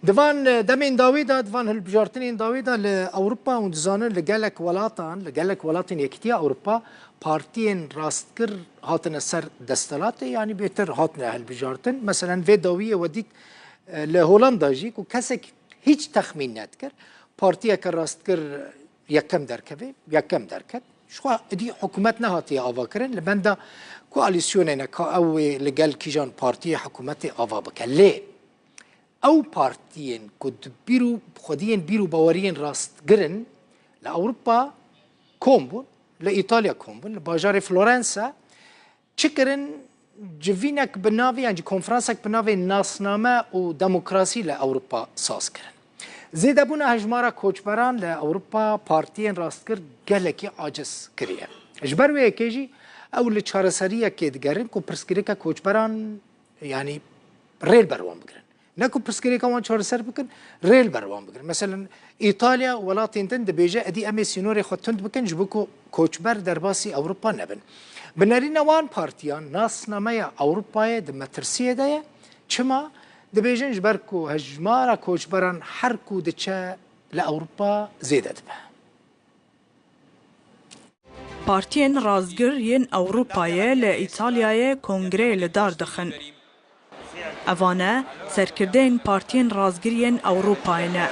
دفان دمين داويدا دفان هالبجارتين داويدا لأوروبا وندزانن لجالك ولاتن يكتيا أوروبا بارتين راستكر هاتن السر دستلاتي يعني بيتر هاتنا هالبجارتين مثلا في داوية وديك لهولندا جيك وكسك هيج تخمين نتكر بارتيا كراستكر يكم دركت شو دي حكومتنا هاتي آواكرن لبندا كواليسيوننا كأو لجال كيجان بارتي حكومتي آوا بكن ليه او بارتيين كود بيرو خدين بيرو باورين راست جرن لأوروبا كومبون لإيطاليا كومبون لباجار فلورنسا تشكرن جفينك بنافي يعني كونفرانسك بنافي ناسنامه وديمقراطي لأوروبا ساسكرن زيد ابونا هجمارا كوچبران لأوروبا بارتيين راست كر جلكي عاجز كريه اجبروي كيجي او لچارسريه كيدگرن كو برسكريكا كوچبران يعني ريل بروان بگرن نكو برسكري كمان شهر سر بكن ريل بروان بكن مثلا إيطاليا ولا تنتند بيجا أدي أمي سينوري خدتند بكن جبكو كوچبر درباسي أوروبا نبن بنارينا وان بارتيان ناس نمايا أوروبا دمترسية دايا چما دبيجن جبركو هجمارا كوچبران حركو دچا لأوروبا زيدت به بارتين رازگر ين أوروبايا لإيطاليا كونغري لدار دخن اوانه سرکردین پارتین رازگرین اوروپاینا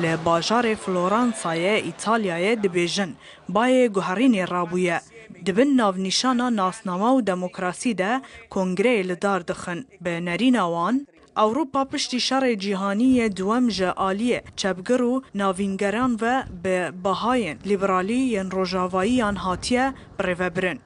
لباجار فلورانسای ایتالیای دبیجن بای گوهرین رابویه دبن ناو نشانا ناسنامه و دموکراسی ده کنگره لدار دخن به نرین وان اوروپا پشتی شر جهانی دوم جالیه چبگر و ناوینگران و به بهاین لیبرالی ین روژاواییان هاتیه بریوبرن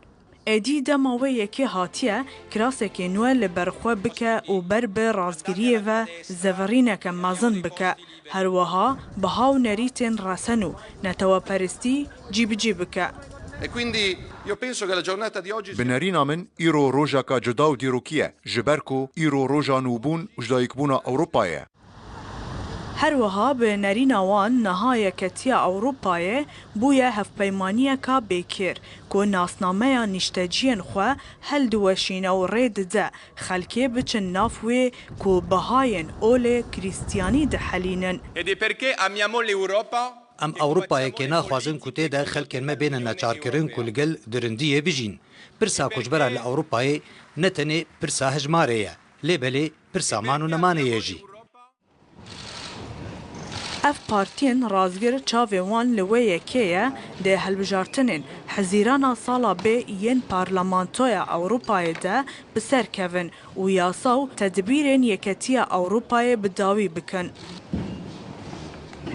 ادی دماوی یکی هاتیه کراسک نوال برخوا بکه و بر به رازگریه و زورینک مازن بکه هر وها بهاو نریتن راسنو نتوا پرستی جی بکه بنارينا من إيرو روجا كا جداو ديروكيا جبركو إيرو روجا نوبون وجدايكبونا أوروبايا هروها به نرین وان نهای کتیا اوروپای بویا هفپیمانیه کا بیکر کو ناسنامه نشتجین خو هل دوشین و رید ده خلکه بچن نافوی کو بهاین اول کریستیانی ده حلینن ام اوروپای که ناخوازن کوته ده خلک ما بین ناچارکرین کولگل درندیه بجین پرسا کوجبرا ل اوروپای نتنه پرسا هجماریه لبلی پرسا مانو نمانه یجی اف پارتین رازگر چاوی وان لوی کیه ده هلبجارتنین حزیرانا سالا به ین پارلمانتویا اوروپای ده بسر کون و یاساو تدبیرین یکتیا اوروپای بداوی بکن.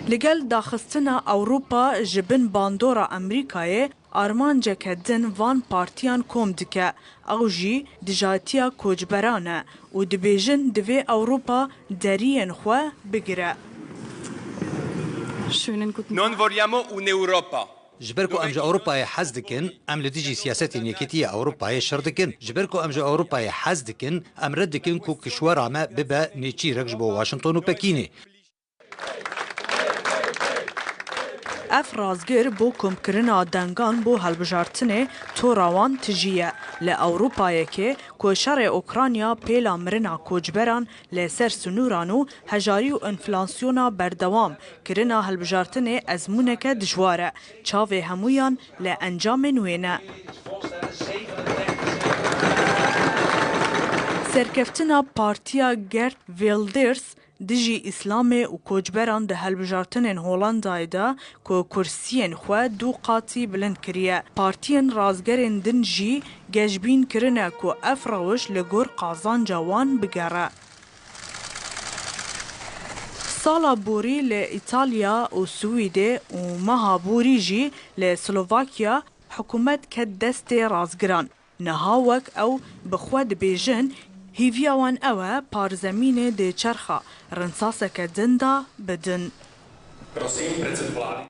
لگل داخستنا اوروپا جبن باندورا امریکای آرمانجه کدن وان پارتیان کوم دکه او جی دجاتیا کوجبرانه و دبیجن دوی اوروپا درین خو بگره. Non vogliamo un'Europa. جبركو امجا اوروبا حزدكن ام لديجي سياسات نيكيتيه اوروبا شردكن جبركو امجا اوروبا حزدكن ام ردكن كو كشورا ما ببا نيتشي رجبو واشنطن وبكيني اف رازگر بو کمکرنا دنگان بو هلبجارتنه تو روان تجیه لأوروپایه که کوشر اوکرانیا پیلا مرنا کوجبران لسر سنورانو هجاری و انفلاسیونا بردوام کرنا هلبجارتنه ازمونک دجواره چاوه همویان لانجام نوینه سرکفتنا پارتیا گرت ویلدرز دجی اسلام و کوچبران ده هلبجارتنین هولندای دا کو کرسیین خو دو قاطی بلند کریه پارتین رازگرین دن جی گجبین کرنه کو افراوش لگور قازان جوان بگره سالا بوری لإيطاليا و سويدي و مها بوری جی لسلوواکیا حکومت کد دست رازگران نهاوک او بخود بیجن هیویا وان اوه پارزمین ده چرخه رنساسه که دنده بدن